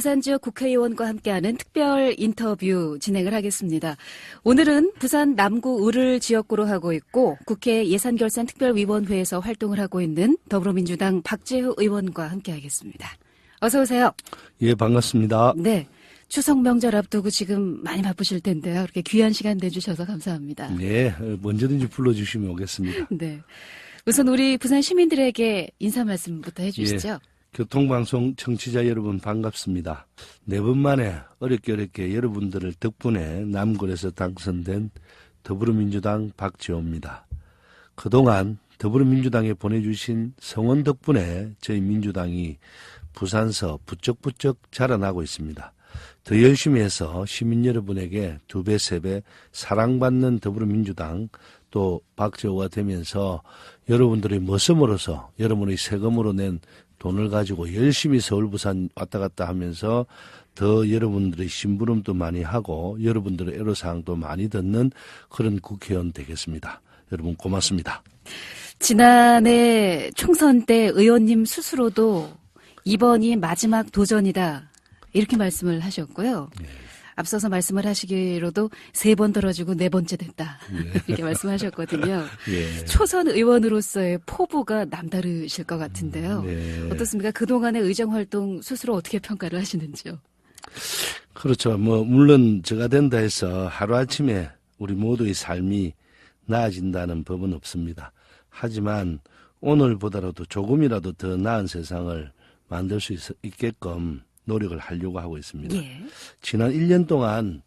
부산 지역 국회의원과 함께하는 특별 인터뷰 진행을 하겠습니다. 오늘은 부산 남구 을을 지역구로 하고 있고 국회 예산결산특별위원회에서 활동을 하고 있는 더불어민주당 박재호 의원과 함께하겠습니다. 어서 오세요. 예, 반갑습니다. 네. 추석 명절 앞두고 지금 많이 바쁘실 텐데요. 이렇게 귀한 시간 내주셔서 감사합니다. 네, 언제든지 불러주시면 오겠습니다. 네. 우선 우리 부산 시민들에게 인사 말씀부터 해주시죠. 예, 교통방송 청취자 여러분 반갑습니다. 4번 만에 어렵게 여러분들을 덕분에 남구에서 당선된 더불어민주당 박지호입니다. 그동안 더불어민주당에 보내주신 성원 덕분에 저희 민주당이 부산서 부쩍부쩍 자라나고 있습니다. 더 열심히 해서 시민 여러분에게 2배, 3배 사랑받는 더불어민주당 또 박지호가 되면서 여러분들의 머슴으로서 여러분의 세금으로 낸 돈을 가지고 열심히 서울 부산 왔다 갔다 하면서 더 여러분들의 심부름도 많이 하고 여러분들의 애로사항도 많이 듣는 그런 국회의원 되겠습니다. 여러분 고맙습니다. 지난해 총선 때 의원님 스스로도 이번이 마지막 도전이다 이렇게 말씀을 하셨고요. 네. 앞서서 말씀을 하시기로도 3번 떨어지고 4번째 됐다. 예. 이렇게 말씀하셨거든요. 예. 초선 의원으로서의 포부가 남다르실 것 같은데요. 예. 어떻습니까? 그동안의 의정활동 스스로 어떻게 평가를 하시는지요? 그렇죠. 물론 제가 된다 해서 하루아침에 우리 모두의 삶이 나아진다는 법은 없습니다. 하지만 오늘보다라도 조금이라도 더 나은 세상을 만들 수 있게끔 노력을 하려고 하고 있습니다. 예. 지난 1년 동안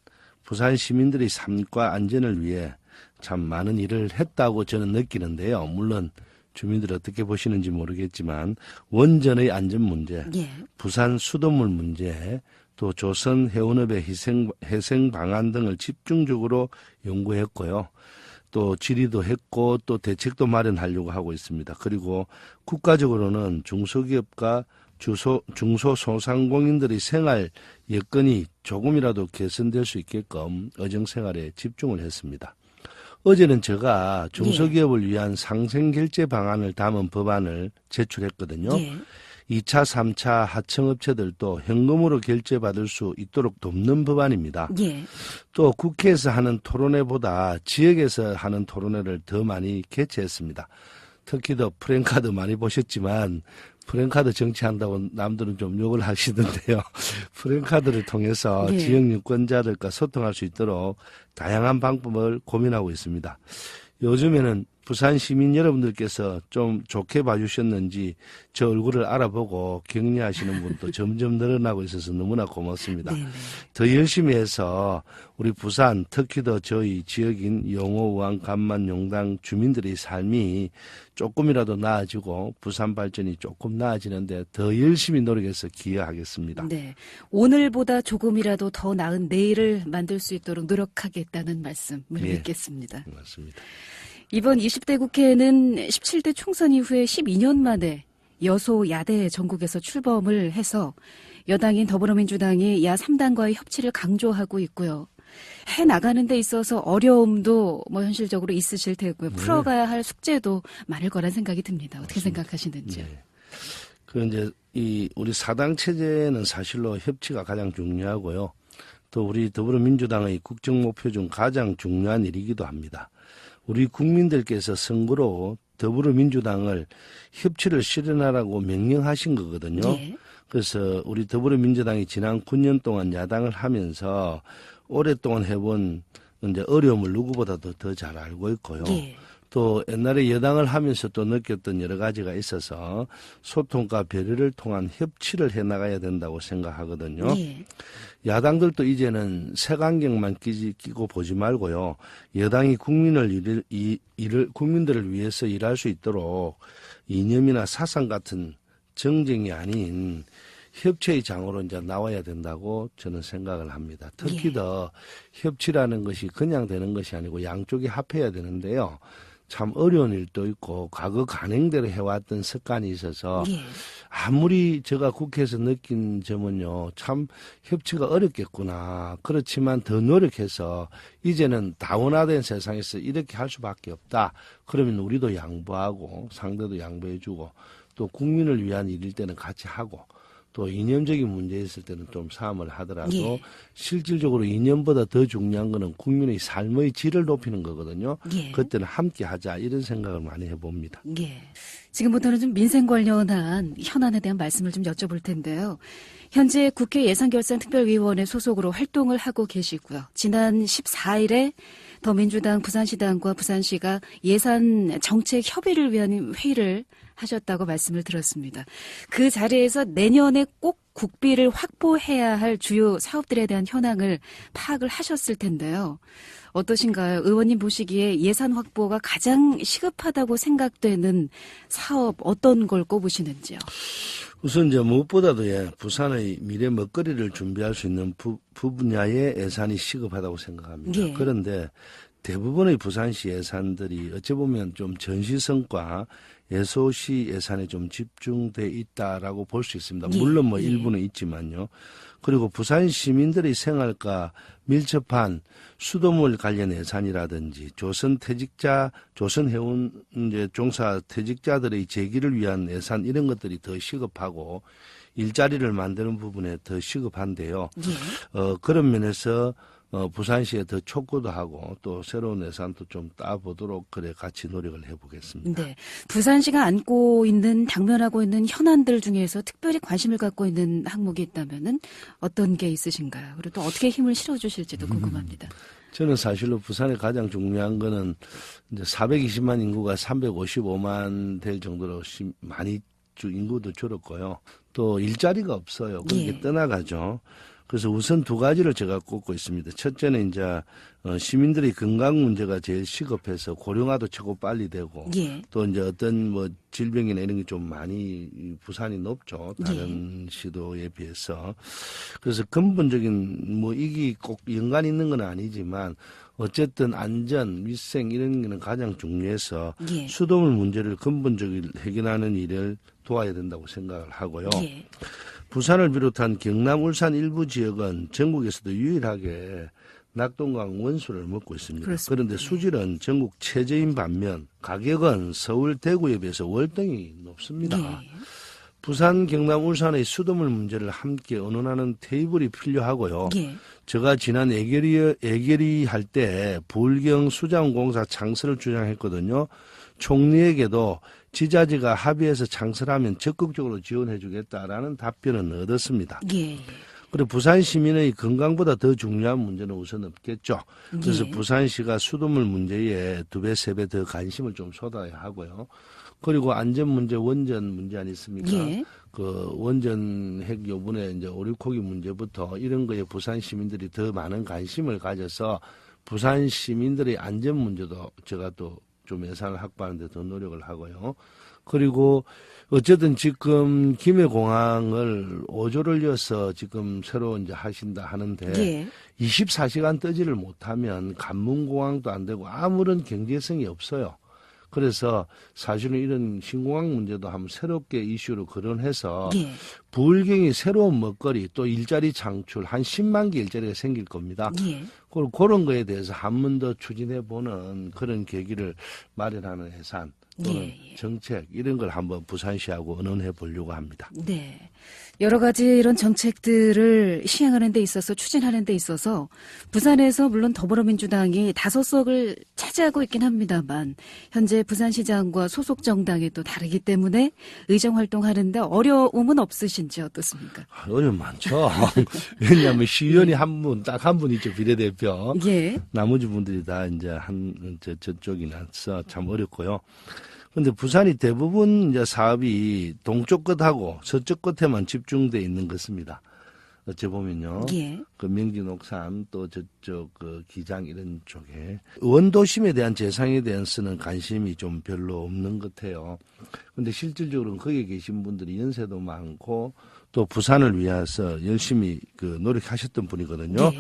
부산 시민들의 삶과 안전을 위해 참 많은 일을 했다고 저는 느끼는데요. 물론 주민들이 어떻게 보시는지 모르겠지만 원전의 안전 문제, 예. 부산 수돗물 문제, 또 조선 해운업의 회생 방안 등을 집중적으로 연구했고요. 또 질의도 했고 또 대책도 마련하려고 하고 있습니다. 그리고 국가적으로는 중소기업과 중소소상공인들의 생활 여건이 조금이라도 개선될 수 있게끔 의정생활에 집중을 했습니다. 어제는 제가 중소기업을 위한 상생결제 방안을 담은 법안을 제출했거든요. 예. 2차, 3차 하청업체들도 현금으로 결제받을 수 있도록 돕는 법안입니다. 예. 또 국회에서 하는 토론회보다 지역에서 하는 토론회를 더 많이 개최했습니다. 특히 더 프랜카드 많이 보셨지만 프랜카드 정치한다고 남들은 좀 욕을 하시던데요. 프랜카드를 통해서 네. 지역 유권자들과 소통할 수 있도록 다양한 방법을 고민하고 있습니다. 요즘에는 부산 시민 여러분들께서 좀 좋게 봐주셨는지 저 얼굴을 알아보고 격려하시는 분도 점점 늘어나고 있어서 너무나 고맙습니다. 네네. 더 열심히 해서 우리 부산 특히 더 저희 지역인 용호, 우안, 간만, 용당 주민들의 삶이 조금이라도 나아지고 부산 발전이 조금 나아지는데 더 열심히 노력해서 기여하겠습니다. 네, 오늘보다 조금이라도 더 나은 내일을 만들 수 있도록 노력하겠다는 말씀을 믿겠습니다. 맞습니다. 이번 20대 국회에는 17대 총선 이후에 12년 만에 여소야대 전국에서 출범을 해서 여당인 더불어민주당이 야 3당과의 협치를 강조하고 있고요. 해나가는 데 있어서 어려움도 현실적으로 있으실 테고요. 풀어가야 할 숙제도 많을 거란 생각이 듭니다. 어떻게 맞습니다. 생각하시는지요? 네. 이제 우리 사당 체제는 사실로 협치가 가장 중요하고요. 또 우리 더불어민주당의 국정 목표 중 가장 중요한 일이기도 합니다. 우리 국민들께서 선거로 더불어민주당을 협치를 실현하라고 명령하신 거거든요. 네. 그래서 우리 더불어민주당이 지난 9년 동안 야당을 하면서 오랫동안 해본 이제 어려움을 누구보다도 더 잘 알고 있고요. 네. 또 옛날에 여당을 하면서 또 느꼈던 여러 가지가 있어서 소통과 배려를 통한 협치를 해나가야 된다고 생각하거든요. 네. 야당들도 이제는 색안경만 끼고 보지 말고요. 여당이 국민들을 위해서 일할 수 있도록 이념이나 사상 같은 정쟁이 아닌 협치의 장으로 이제 나와야 된다고 저는 생각을 합니다. 특히 더 협치라는 것이 그냥 되는 것이 아니고 양쪽이 합해야 되는데요. 참 어려운 일도 있고 과거 간행대로 해왔던 습관이 있어서 아무리 제가 국회에서 느낀 점은요. 참 협치가 어렵겠구나. 그렇지만 더 노력해서 이제는 다원화된 세상에서 이렇게 할 수밖에 없다. 그러면 우리도 양보하고 상대도 양보해주고 또 국민을 위한 일일 때는 같이 하고 또 이념적인 문제 있을 때는 좀 사움을 하더라도 예. 실질적으로 이념보다 더 중요한 거는 국민의 삶의 질을 높이는 거거든요. 예. 그때는 함께 하자 이런 생각을 많이 해봅니다. 예. 지금부터는 좀 민생 관련한 현안에 대한 말씀을 좀 여쭤볼 텐데요. 현재 국회 예산결산특별위원회 소속으로 활동을 하고 계시고요. 지난 14일에 더민주당 부산시당과 부산시가 예산 정책 협의를 위한 회의를 하셨다고 말씀을 들었습니다. 그 자리에서 내년에 꼭 국비를 확보해야 할 주요 사업들에 대한 현황을 파악을 하셨을 텐데요. 어떠신가요? 의원님 보시기에 예산 확보가 가장 시급하다고 생각되는 사업 어떤 걸 꼽으시는지요? 우선 이제 무엇보다도 부산의 미래 먹거리를 준비할 수 있는 분야의 예산이 시급하다고 생각합니다. 예. 그런데 대부분의 부산시 예산들이 어찌 보면 좀 전시성과 예소시 예산에 좀 집중돼 있다라고 볼 수 있습니다. 예. 물론 뭐 예. 일부는 있지만요. 그리고 부산 시민들의 생활과 밀접한 수돗물 관련 예산이라든지 조선 해운 이제 종사 퇴직자들의 재기를 위한 예산 이런 것들이 더 시급하고 일자리를 만드는 부분에 더 시급한데요. 예. 그런 면에서 부산시에 더 촉구도 하고 또 새로운 예산도 좀 따보도록 그래 같이 노력을 해보겠습니다. 네. 부산시가 안고 있는 당면하고 있는 현안들 중에서 특별히 관심을 갖고 있는 항목이 있다면은 어떤 게 있으신가요? 그리고 또 어떻게 힘을 실어주실지도 궁금합니다. 저는 사실로 부산에 가장 중요한 거는 이제 420만 인구가 355만 될 정도로 많이 인구도 줄었고요. 또 일자리가 없어요. 그게 예. 떠나가죠. 그래서 우선 두 가지를 제가 꼽고 있습니다. 첫째는 이제 시민들의 건강 문제가 제일 시급해서 고령화도 최고 빨리 되고 예. 또 이제 어떤 뭐 질병이나 이런 게 좀 많이 부산이 높죠. 다른 시도에 비해서. 그래서 근본적인 뭐 이게 꼭 연관이 있는 건 아니지만 어쨌든 안전, 위생 이런 거는 가장 중요해서 예. 수돗물 문제를 근본적으로 해결하는 일을 도와야 된다고 생각을 하고요. 예. 부산을 비롯한 경남, 울산 일부 지역은 전국에서도 유일하게 낙동강 원수를 먹고 있습니다. 그렇습니다. 그런데 수질은 전국 최저인 반면 가격은 서울, 대구에 비해서 월등히 높습니다. 예. 부산, 경남, 울산의 수돗물 문제를 함께 의논하는 테이블이 필요하고요. 예. 제가 지난 애결이 할 때 부울경 수자원공사 창설을 주장했거든요. 총리에게도 지자체가 합의해서 창설하면 적극적으로 지원해주겠다라는 답변은 얻었습니다. 예. 그리고 부산 시민의 건강보다 더 중요한 문제는 우선 없겠죠. 그래서 예. 부산시가 부산시가 수돗물 문제에 2배, 3배 더 관심을 좀 쏟아야 하고요. 그리고 안전 문제, 원전 문제 아니습니까? 예. 그 원전 핵 요번에 이제 오륙호기 문제부터 이런 거에 부산 시민들이 더 많은 관심을 가져서 부산 시민들의 안전 문제도 제가 또 좀 예산을 확보하는 데 더 노력을 하고요. 그리고 어쨌든 지금 김해공항을 5조를 이어서 지금 새로 이제 하신다 하는데 예. 24시간 뜨지를 못하면 관문공항도 안 되고 아무런 경제성이 없어요. 그래서 사실은 이런 신공항 문제도 한번 새롭게 이슈로 거론해서 예. 부울경이 새로운 먹거리 또 일자리 창출 한 10만 개 일자리가 생길 겁니다. 예. 그리고 그런 거에 대해서 한 번 더 추진해보는 그런 계기를 마련하는 예산 또는 예. 정책 이런 걸 한번 부산시하고 의논해 보려고 합니다. 네. 여러 가지 이런 정책들을 시행하는 데 있어서 추진하는 데 있어서 부산에서 물론 더불어민주당이 다소석을 차지하고 있긴 합니다만 현재 부산시장과 소속 정당이 또 다르기 때문에 의정 활동하는데 어려움은 없으신지 어떻습니까? 어려움 많죠. 왜냐하면 시의원이 딱 한 분 있죠. 비례대표. 예. 나머지 분들이 다 이제 저쪽이라서 참 어렵고요. 근데 부산이 대부분 이제 사업이 동쪽 끝하고 서쪽 끝에만 집중돼 있는 것입니다. 어찌 보면요. 예. 그 명진옥산 또 저쪽 그 기장 이런 쪽에 원도심에 대한 재상에 대해서는 관심이 좀 별로 없는 것 같아요. 근데 실질적으로는 거기에 계신 분들이 연세도 많고 또 부산을 위해서 열심히 그 노력하셨던 분이거든요. 예.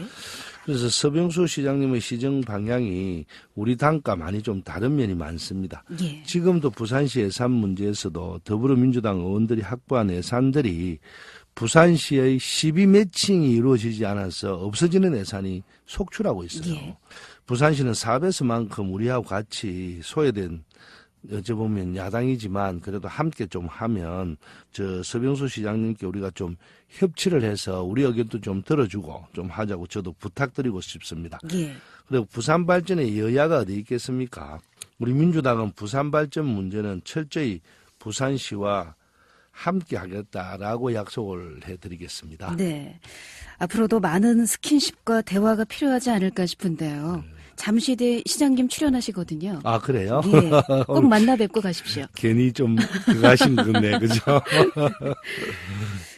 그래서 서병수 시장님의 시정 방향이 우리 당과 많이 좀 다른 면이 많습니다. 예. 지금도 부산시 예산 문제에서도 더불어민주당 의원들이 확보한 예산들이 부산시의 시비 매칭이 이루어지지 않아서 없어지는 예산이 속출하고 있어요. 예. 부산시는 사업에서만큼 우리하고 같이 소외된 어찌 보면 야당이지만 그래도 함께 좀 하면 저 서병수 시장님께 우리가 좀 협치를 해서 우리 의견도 좀 들어주고 좀 하자고 저도 부탁드리고 싶습니다. 예. 그리고 부산 발전에 여야가 어디 있겠습니까? 우리 민주당은 부산 발전 문제는 철저히 부산시와 함께 하겠다라고 약속을 해드리겠습니다. 네. 앞으로도 많은 스킨십과 대화가 필요하지 않을까 싶은데요. 잠시 뒤에 시장님 출연하시거든요. 아, 그래요? 예. 꼭 만나 뵙고 가십시오. 괜히 좀 그가신 건데, 그죠?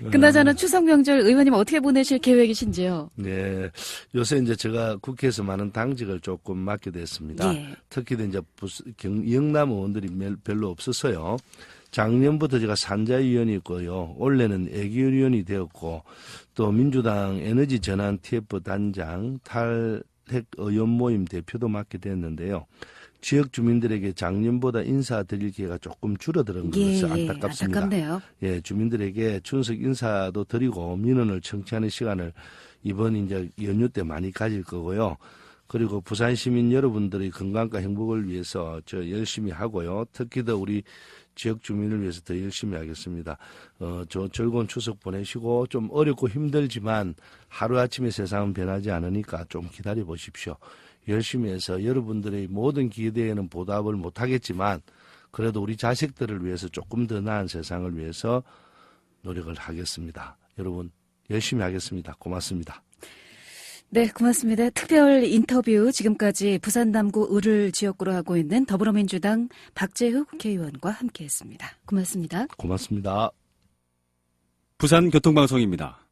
그나저나 추석 명절 의원님 어떻게 보내실 계획이신지요? 네. 요새 이제 제가 국회에서 많은 당직을 조금 맡게 됐습니다. 예. 특히 이제 영남 의원들이 별로 없어서요. 작년부터 제가 산자위원이고요. 올해는 애기위원이 되었고, 또 민주당 에너지 전환 TF 단장, 탈핵 의원 모임 대표도 맡게 됐는데요. 지역 주민들에게 작년보다 인사드릴 기회가 조금 줄어드는 것이 안타깝습니다. 안타깝네요. 예, 주민들에게 추석 인사도 드리고 민원을 청취하는 시간을 이번 이제 연휴 때 많이 가질 거고요. 그리고 부산 시민 여러분들의 건강과 행복을 위해서 저 열심히 하고요. 특히 더 우리 지역 주민을 위해서 더 열심히 하겠습니다. 저 즐거운 추석 보내시고 좀 어렵고 힘들지만 하루아침에 세상은 변하지 않으니까 좀 기다려 보십시오. 열심히 해서 여러분들의 모든 기대에는 보답을 못하겠지만 그래도 우리 자식들을 위해서 조금 더 나은 세상을 위해서 노력을 하겠습니다. 여러분 열심히 하겠습니다. 고맙습니다. 네, 고맙습니다. 특별 인터뷰 지금까지 부산 남구 을을 지역구로 하고 있는 더불어민주당 박재후 국회의원과 함께했습니다. 고맙습니다. 고맙습니다. 부산교통방송입니다.